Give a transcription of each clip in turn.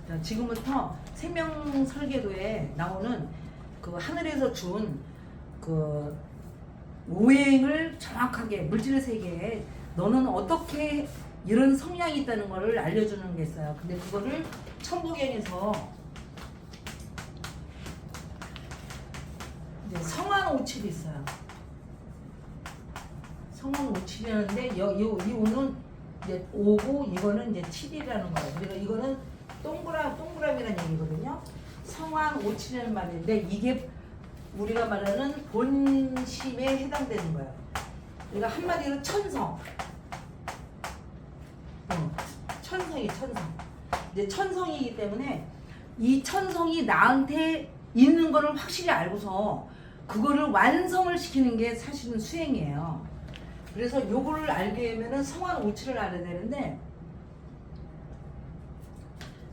자, 지금부터 생명 설계도에 나오는 그 하늘에서 준 그 오행을 정확하게 물질 세계에 너는 어떻게 이런 성향이 있다는 거를 알려주는 게 있어요. 근데 그거를 천부경에서 이제 성한 오칠이 있어요. 성한 오칠이라는데 이 오는 이제 5고 이거는 이제 7이라는 거예요. 그러니까 이거는 동그라미라는 얘기거든요. 성한 오칠이라는 말인데 이게 우리가 말하는 본심에 해당되는 거예요. 그러니까 한마디로 천성. 천성이 천성. 이제 천성이기 때문에 이 천성이 나한테 있는 거를 확실히 알고서 그거를 완성을 시키는 게 사실은 수행이에요. 그래서 요거를 알게 되면은 성한 오칠을 알아야 되는데,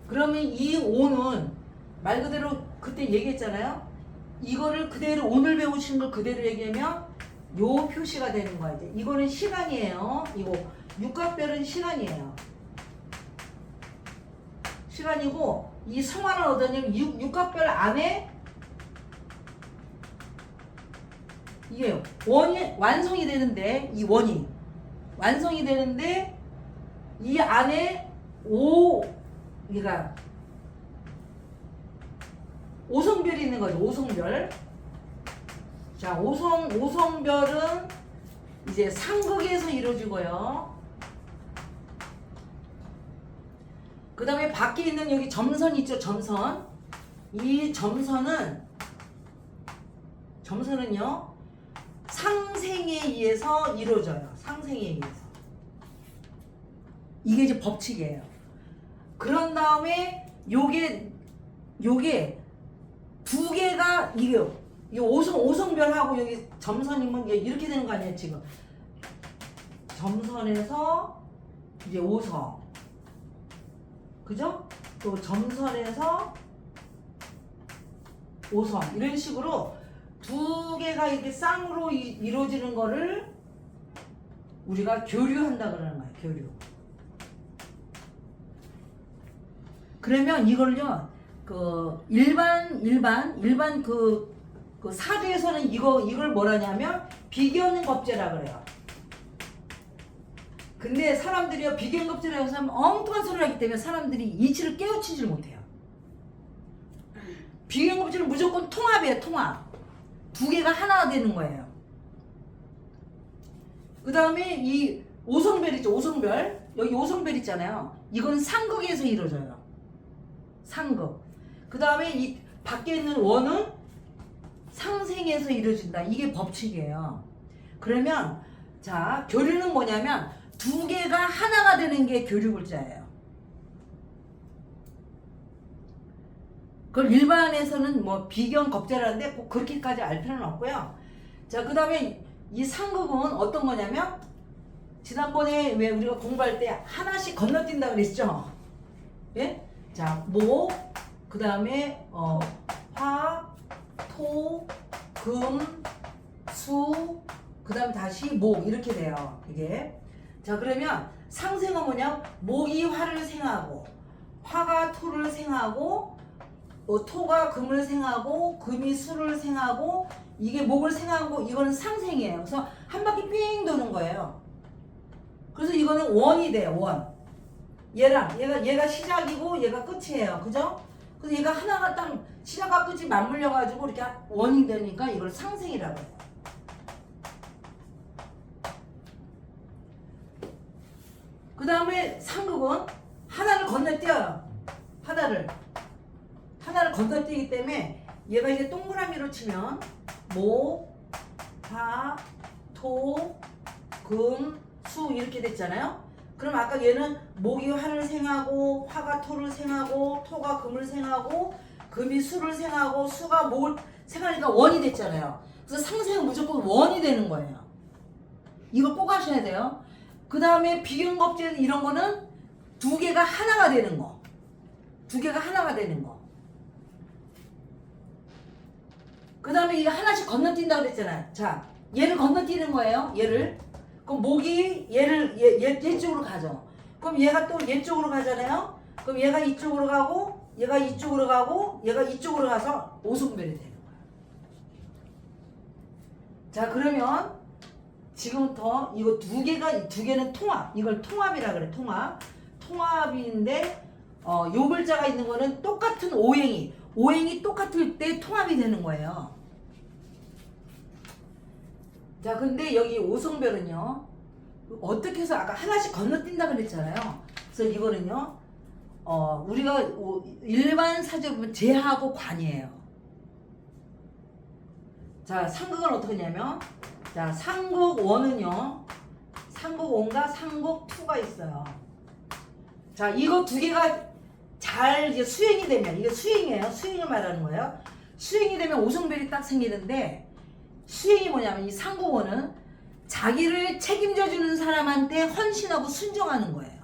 그러면 이 오는 말 그대로 그때 얘기했잖아요. 이거를 그대로 오늘 배우신 걸 그대로 얘기하면 요 표시가 되는 거야. 이제 이거는 시간이에요. 이거 육각별은 시간이에요. 시간이고 이 성화는 어떠냐면 육각별 안에 이게 원이 완성이 되는데, 이 원이 완성이 되는데 이 안에 그러니까 오성별이 있는 거죠. 오성별. 자, 오성별은 이제 상극에서 이루어지고요. 그 다음에 밖에 있는 여기 점선 있죠. 점선. 이 점선은요 상생에 의해서 이루어져요. 상생에 의해서. 이게 이제 법칙이에요. 그런 다음에 요게 두 개가 이게 이 오성별하고 여기 점선이면 이렇게 되는 거 아니에요. 지금 점선에서 이제 오성, 그죠? 또 점선에서 오성, 이런 식으로 두 개가 이렇게 쌍으로 이루어지는 거를 우리가 교류한다 그러는 거예요. 교류. 그러면 이걸요, 그 일반 그 사주에서는 이걸 뭐라냐면 비견겁제라 그래요. 근데 사람들이요, 비견겁제라고 해서 엉뚱한 소리를 하기 때문에 사람들이 이치를 깨우치질 못해요. 비견겁제는 무조건 통합이에요. 통합. 두 개가 하나가 되는 거예요. 그 다음에 이 오성별 있죠. 오성별. 여기 오성별 있잖아요. 이건 상극에서 이루어져요. 상극. 그 다음에 이 밖에 있는 원은 상생에서 이루어진다. 이게 법칙이에요. 그러면 자, 교류는 뭐냐면 두 개가 하나가 되는 게 교류 글자예요. 그걸 일반에서는 뭐 비견겁제라는데 꼭 그렇게까지 알 필요는 없고요. 자, 그 다음에 이 상극은 어떤 거냐면 지난번에 왜 우리가 공부할 때 하나씩 건너뛴다 그랬죠? 예? 자, 목, 그 다음에 화, 토, 금, 수, 그 다음 다시 목, 이렇게 돼요. 이게. 자, 그러면 상생은 뭐냐? 목이 화를 생하고 화가 토를 생하고 토가 금을 생하고 금이 수를 생하고 이게 목을 생하고, 이거는 상생이에요. 그래서 한 바퀴 삥 도는 거예요. 그래서 이거는 원이 돼요. 원. 얘가 시작이고 얘가 끝이에요. 그죠? 그래서 얘가 하나가 딱 시작과 끝이 맞물려 가지고 이렇게 원이 되니까 이걸 상생이라고 해요. 그 다음에 상극은 하나를 건너뛰어요. 하나를 건너뛰기 때문에 얘가 이제 동그라미로 치면 목, 화, 토, 금, 수 이렇게 됐잖아요. 그럼 아까 얘는 목이 화를 생하고 화가 토를 생하고 토가 금을 생하고 금이 수를 생하고 수가 목을 생하니까 원이 됐잖아요. 그래서 상생은 무조건 원이 되는 거예요. 이걸 꼭 하셔야 돼요. 그 다음에 비견겁제 이런 거는 두 개가 하나가 되는 거. 두 개가 하나가 되는 거. 그 다음에 이거 하나씩 건너뛴다고 그랬잖아요. 자, 얘를 건너뛰는 거예요. 얘를. 그럼 목이 얘 쪽으로 가죠. 그럼 얘가 또 얘 쪽으로 가잖아요. 그럼 얘가 이쪽으로 가고 얘가 이쪽으로 가고 얘가 이쪽으로 가서 오송별이 되는 거야. 자, 그러면 지금부터 이거 두 개는 통합. 이걸 통합이라 그래. 통합인데 요 글자가 있는 거는 똑같은 오행이 똑같을 때 통합이 되는 거예요. 자, 근데 여기 오성별은요, 어떻게 해서 아까 하나씩 건너뛴다 그랬잖아요. 그래서 이거는요, 우리가 일반 사주로 보면 재하고 관이에요. 자, 상극은 어떻게 하냐면, 자, 상극1은요, 상극1과 상극2가 있어요. 자, 이거 두 개가 잘 이제 수행이 되면, 이게 수행이에요. 수행을 말하는 거예요. 수행이 되면 오성별이 딱 생기는데, 수행이 뭐냐면 이 상극원은 자기를 책임져 주는 사람한테 헌신하고 순종하는 거예요.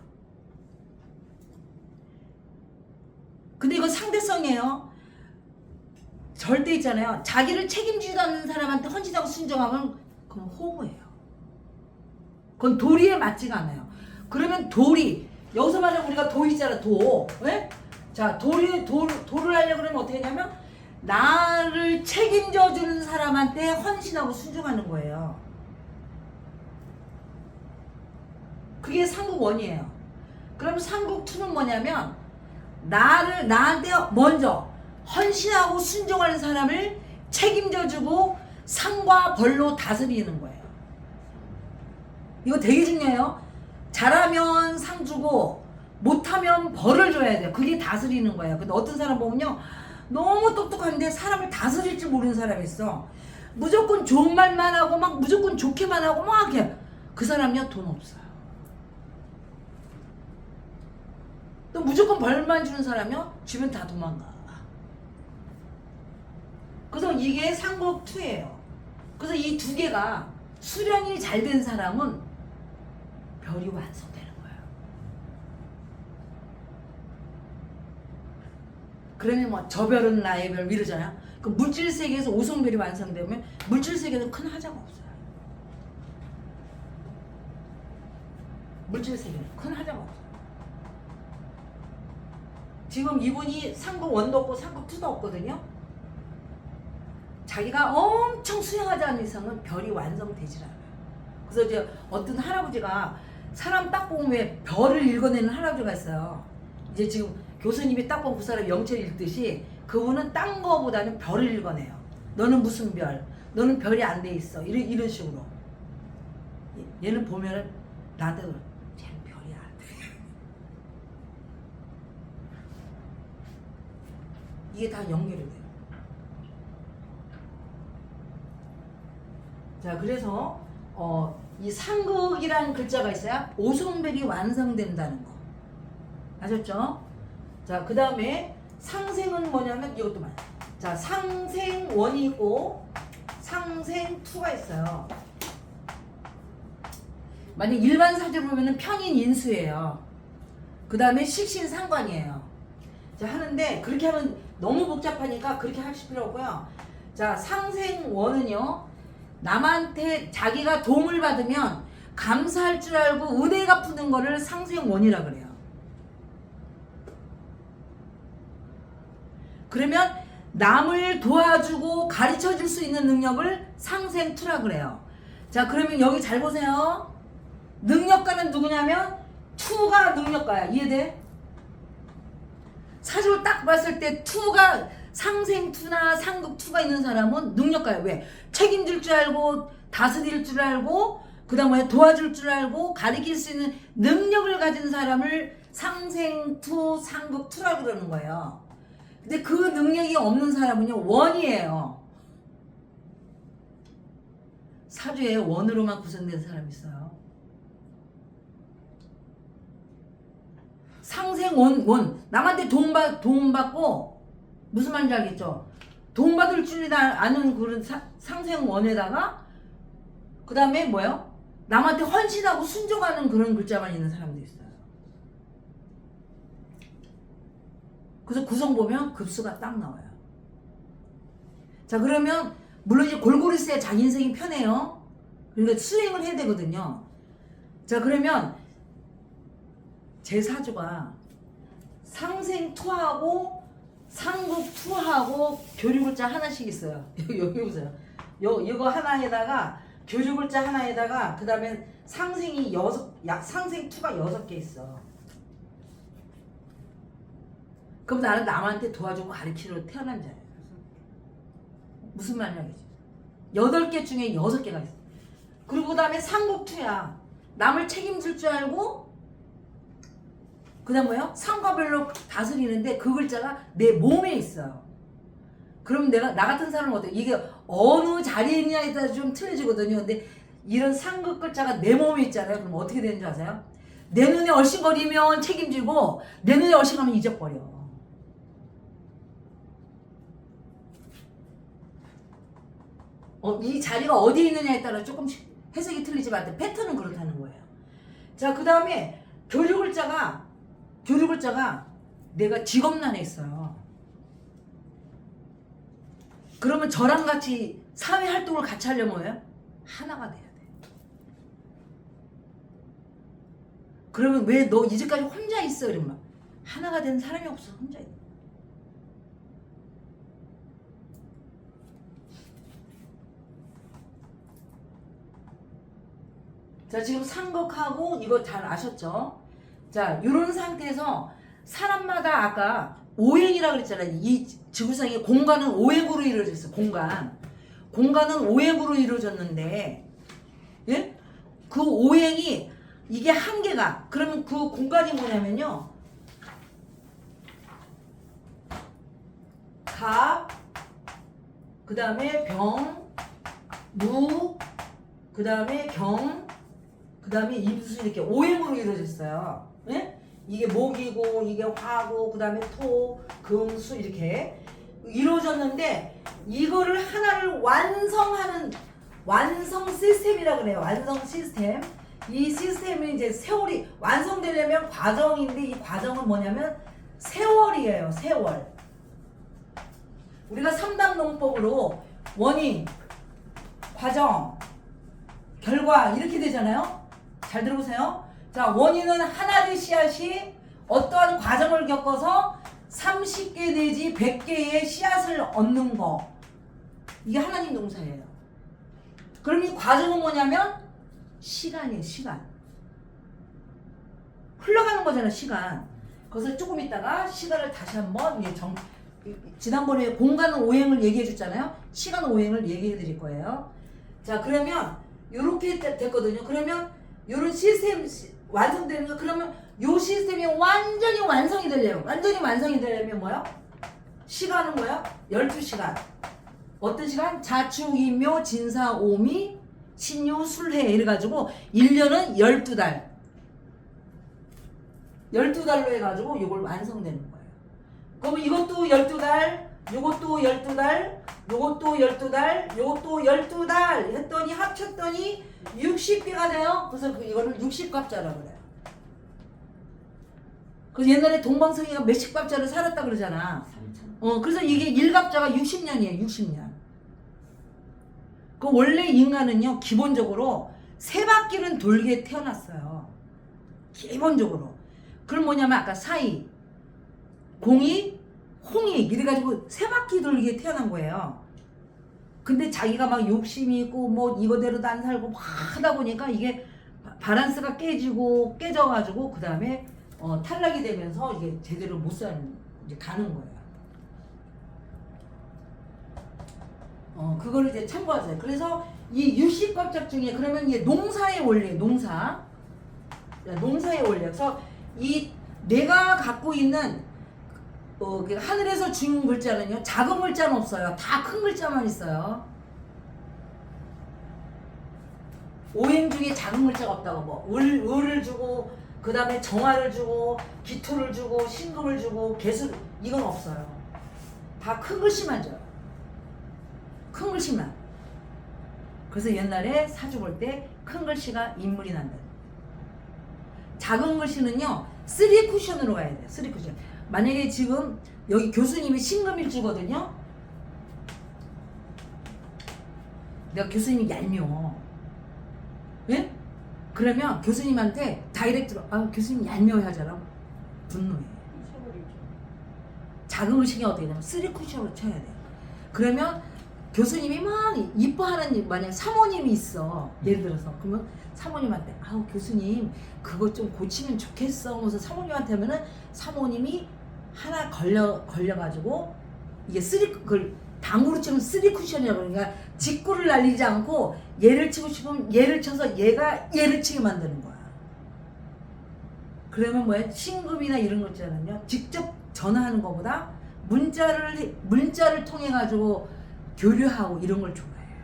근데 이거 상대성이에요. 절대 있잖아요. 자기를 책임지지도 않는 사람한테 헌신하고 순종하면 그건 호구예요. 그건 도리에 맞지가 않아요. 그러면 도리, 여기서 말하면 우리가 도 있잖아, 도. 네? 자, 도를 하려고 그러면 어떻게 하냐면 나를 책임져 주는 사람한테 헌신하고 순종하는 거예요. 그게 상극1이에요. 그럼 상극2는 뭐냐면 나한테 먼저 헌신하고 순종하는 사람을 책임져 주고 상과 벌로 다스리는 거예요. 이거 되게 중요해요. 잘하면 상 주고 못하면 벌을 줘야 돼요. 그게 다스리는 거예요. 근데 어떤 사람 보면요, 너무 똑똑한데 사람을 다스릴 줄 모르는 사람이 있어. 무조건 좋은 말만 하고 막 무조건 좋게만 하고 막 이렇게. 그 사람이요, 돈 없어요. 또 무조건 벌만 주는 사람이요, 주면 다 도망가. 그래서 이게 상극2예요. 그래서 이 두 개가 수령이 잘 된 사람은 별이 완성되는 거예요. 그러면 뭐 저 별은 나의 별 이러잖아요. 그 물질 세계에서 오성별이 완성되면 물질 세계는 큰 하자가 없어요. 물질 세계는 큰 하자가 없어요. 지금 이분이 상극1도 없고 상극2도 없거든요. 자기가 엄청 수행하지 않는 이상은 별이 완성되질 않아요. 그래서 이제 어떤 할아버지가 사람 딱 보면 왜 별을 읽어내는 할아버지가 있어요. 이제 지금 교수님이 딱 보면 그 사람이 영체를 읽듯이 그분은 딴 거보다는 별을 읽어내요. 너는 무슨 별? 너는 별이 안 돼 있어. 이런 식으로. 얘는 보면은 나한테도 쟤는 별이 안 돼. 이게 다 연결이 돼요. 자, 그래서 이 상극이라는 글자가 있어야 오성별이 완성된다는 거. 아셨죠? 자, 그 다음에 상생은 뭐냐면 이것도 말이야. 자, 상생1이 있고 상생2가 있어요. 만약 일반 사주로 보면 편인 인수예요. 그 다음에 식신상관이에요. 자, 하는데 그렇게 하면 너무 복잡하니까 그렇게 하실 필요 없고요. 자, 상생1은요, 남한테 자기가 도움을 받으면 감사할 줄 알고 은혜 갚는 거를 상생1이라 그래요. 그러면 남을 도와주고 가르쳐 줄 수 있는 능력을 상생2라 그래요. 자, 그러면 여기 잘 보세요. 능력가는 누구냐면 2가 능력가야. 이해돼? 사주를 딱 봤을 때 2가 상생2나 상극2가 있는 사람은 능력가야. 왜? 책임질 줄 알고 다스릴 줄 알고 그 다음에 도와줄 줄 알고 가르칠 수 있는 능력을 가진 사람을 상생2, 상극2라고 그러는 거예요. 근데 그 능력이 없는 사람은요, 1이에요. 사주에 1으로만 구성된 사람이 있어요. 상생1, 남한테 도움받고 무슨 말인지 알겠죠? 도움받을 줄 아는 그런 상생1에다가 그 다음에 뭐예요? 남한테 헌신하고 순종하는 그런 글자만 있는 사람도 있어요. 그래서 구성 보면 급수가 딱 나와요. 자, 그러면 물론 이제 골고루 써야 자기 인생이 편해요. 그러니까 수행을 해야 되거든요. 자, 그러면 제 사주가 상생투하고 상극투하고 교류글자 하나씩 있어요. 여기 보세요. 이거 하나에다가 교류글자 하나에다가 그 다음에 상생이 상생투가 6개 있어. 그럼 나는 남한테 도와주고 가르치러 태어난 자예요. 무슨 말이냐겠지. 8개 중에 6개가 있어. 그리고 그 다음에 상극투야. 남을 책임질 줄 알고 그 다음 뭐예요? 상과별로 다스리는데 그 글자가 내 몸에 있어요. 그럼 나 같은 사람은 어때? 이게 어느 자리에 있냐에 따라 좀 틀려지거든요. 근데 이런 상극 글자가 내 몸에 있잖아요. 그럼 어떻게 되는 줄 아세요? 내 눈에 얼씬거리면 책임지고 내 눈에 얼씬하면 잊어버려. 이 자리가 어디에 있느냐에 따라 조금씩 해석이 틀리지만 패턴은 그렇다는 거예요. 자, 그 다음에 교류글자가 내가 직업란에 있어요. 그러면 저랑 같이 사회활동을 같이 하려면 뭐예요? 하나가 돼야 돼. 그러면 왜 너 이제까지 혼자 있어? 이러면 하나가 된 사람이 없어. 혼자 있어. 자, 지금 상극하고 이거 잘 아셨죠? 자, 이런 상태에서 사람마다 아까 오행이라고 그랬잖아요. 이 지구상의 공간은 오행으로 이루어졌어요. 공간은 오행으로 이루어졌는데, 예? 그 오행이 이게 한계가, 그러면 그 공간이 뭐냐면요, 갑, 그 다음에 병, 무, 그 다음에 경, 그 다음에 임수, 이렇게 오행으로 이루어졌어요. 예? 이게 목이고 이게 화고 그 다음에 토, 금, 수 이렇게 이루어졌는데 이거를 하나를 완성하는 완성 시스템이라고 그래요. 완성 시스템. 이 시스템이 이제 세월이 완성되려면 과정인데 이 과정은 뭐냐면 세월이에요. 세월. 우리가 3단 농법으로 원인, 과정, 결과 이렇게 되잖아요. 잘 들어보세요. 자, 원인은 하나의 씨앗이 어떠한 과정을 겪어서 30개 내지 100개의 씨앗을 얻는 거. 이게 하나님 농사예요. 그럼 이 과정은 뭐냐면 시간이에요. 시간. 흘러가는 거잖아. 시간. 그래서 조금 있다가 시간을 다시 한번 지난번에 공간 오행을 얘기해 줬잖아요. 시간 오행을 얘기해 드릴 거예요. 자, 그러면 이렇게 됐거든요. 그러면 이런 시스템 완성되는 거, 그러면 요 시스템이 완전히 완성이 되려면, 완전히 완성이 되려면 뭐야? 시간은 뭐야? 12시간. 어떤 시간? 자축인묘 진사오미 신유 술해 이래가지고 1년은 12달. 12달로 해가지고 이걸 완성되는 거예요. 그러면 이것도 12달, 요것도 12달, 요것도 12달, 요것도 12달 했더니 합쳤더니 60개가 돼요. 그래서 이거를 60갑자라고 그래요. 그래서 옛날에 동방성이가 몇십 갑자를 살았다 그러잖아. 그래서 이게 1갑자가 60년이에요. 60년. 그 원래 인간은요, 기본적으로 세 바퀴는 돌게 태어났어요. 기본적으로. 그럼 뭐냐면 아까 사이, 공이, 홍이 이래가지고 세 바퀴 돌게 태어난 거예요. 근데 자기가 막 욕심이 있고 뭐 이거대로도 안 살고 막 하다 보니까 이게 밸런스가 깨져가지고 그 다음에 탈락이 되면서 이게 제대로 못 사는 이제 가는 거예요. 그거를 이제 참고하세요. 그래서 이 60갑작 중에 그러면 이게 농사의 원리예요. 농사의 원리. 그래서 이 내가 갖고 있는 하늘에서 준 글자는요, 작은 글자는 없어요. 다 큰 글자만 있어요. 오행 중에 작은 글자가 없다고. 뭐 을을 주고 그 다음에 정화를 주고 기토를 주고 신금을 주고 개수, 이건 없어요. 다 큰 글씨만 줘요. 큰 글씨만. 그래서 옛날에 사주 볼 때 큰 글씨가 인물이 난다. 작은 글씨는요 3 쿠션으로 가야 돼요. 3 쿠션. 만약에 지금 여기 교수님이 신금일주거든요. 내가 교수님이 얄미워. 예? 그러면 교수님한테 다이렉트로 교수님 얄미워 하잖아. 분노해. 작은 글씨가 어떻게 되냐면 3쿠션으로 쳐야 돼. 그러면 교수님이 막 이뻐하는 만약 사모님이 있어. 예를 들어서 그러면 사모님한테 아우 교수님 그거 좀 고치면 좋겠어. 하면서 사모님한테 하면은 사모님이 하나 걸려가지고 이게 그걸 당구로 치면 3쿠션이라고 그러니까 직구를 날리지 않고 얘를 치고 싶으면 얘를 쳐서 얘가 얘를 치게 만드는 거야. 그러면 뭐야? 신금이나 이런 거 있잖아요. 직접 전화하는 것보다 문자를 통해 가지고 교류하고 이런 걸 좋아해요.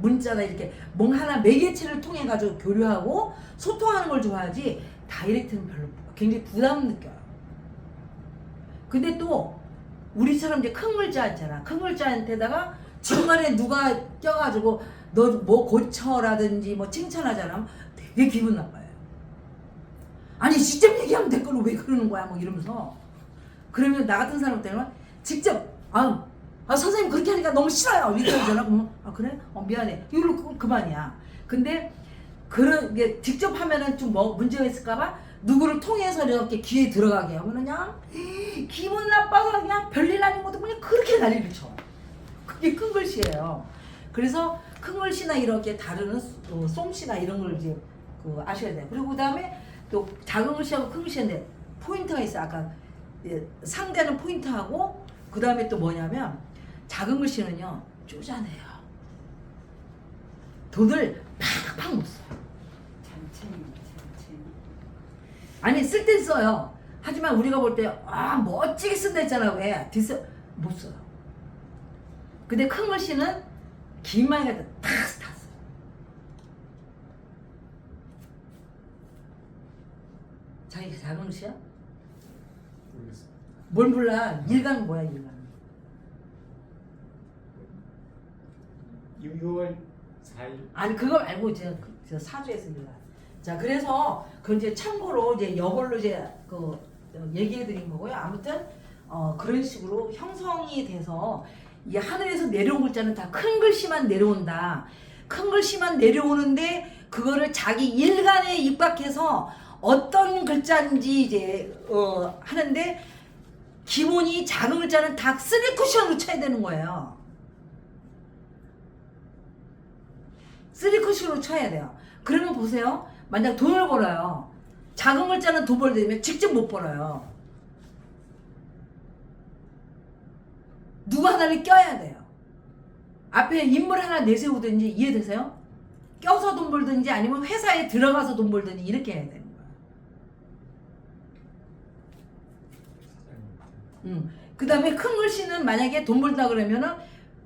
문자나 이렇게 뭔 하나 매개체를 통해 가지고 교류하고 소통하는 걸 좋아하지 다이렉트는 별로 굉장히 부담 느껴요. 근데 또 우리처럼 이제 큰 글자 있잖아. 큰 글자한테다가 중간에 누가 껴가지고 너 뭐 고쳐라든지 뭐 칭찬하잖아. 되게 기분 나빠요. 아니 직접 얘기하면 될 걸로 왜 그러는 거야? 뭐 이러면서. 그러면 나 같은 사람 때는 직접 선생님 그렇게 하니까 너무 싫어요. 이렇게 하잖아. 그러면 그래? 미안해. 이걸로 그만이야. 근데 그런 게 직접 하면은 좀 뭐 문제가 있을까봐 누구를 통해서 이렇게 귀에 들어가게 하면 그냥 기분 나빠서 그냥 별일 아닌 것도 그냥 그렇게 난리를 쳐. 그게 큰 글씨예요. 그래서 큰 글씨나 이렇게 다루는 솜씨나 이런 걸 이제 아셔야 돼요. 그리고 그다음에 또 작은 글씨하고 큰 글씨인데 포인트가 있어. 아까 상대는 포인트하고 그다음에 또 뭐냐면 작은 글씨는요 쪼잔해요. 돈을 팍팍 못 써요. 아니 쓸 땐 써요. 하지만 우리가 볼 때 멋지게 쓴다 했잖아. 왜? 못 써요. 근데 큰 글씨는 긴 많이 갖다 다 써요. 자기가 작은 글씨야? 모르겠어요. 뭘 몰라? 일간 뭐야 일간? 6월 4일. 아니 그거 말고 저 사주에서 일간. 자 그래서 그 이제 참고로 이제 이걸로 이제 얘기해드린 거고요. 아무튼 그런 식으로 형성이 돼서 이 하늘에서 내려온 글자는 다 큰 글씨만 내려온다. 큰 글씨만 내려오는데 그거를 자기 일간에 입각해서 어떤 글자인지 이제 하는데 기본이 작은 글자는 다 3쿠션으로 쳐야 되는 거예요. 3쿠션으로 쳐야 돼요. 그러면 보세요. 만약 돈을 벌어요. 작은 글자는 돈 벌려면 직접 못 벌어요. 누구 하나를 껴야 돼요. 앞에 인물 하나 내세우든지 이해되세요? 껴서 돈 벌든지 아니면 회사에 들어가서 돈 벌든지 이렇게 해야 되는 거야. 그 다음에 큰 글씨는 만약에 돈 벌다 그러면은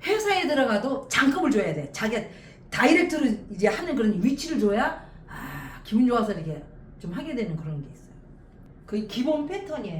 회사에 들어가도 장급을 줘야 돼. 자기가 다이렉트로 이제 하는 그런 위치를 줘야 기분 좋아서 이렇게 좀 하게 되는 그런 게 있어요. 그게 기본 패턴이에요.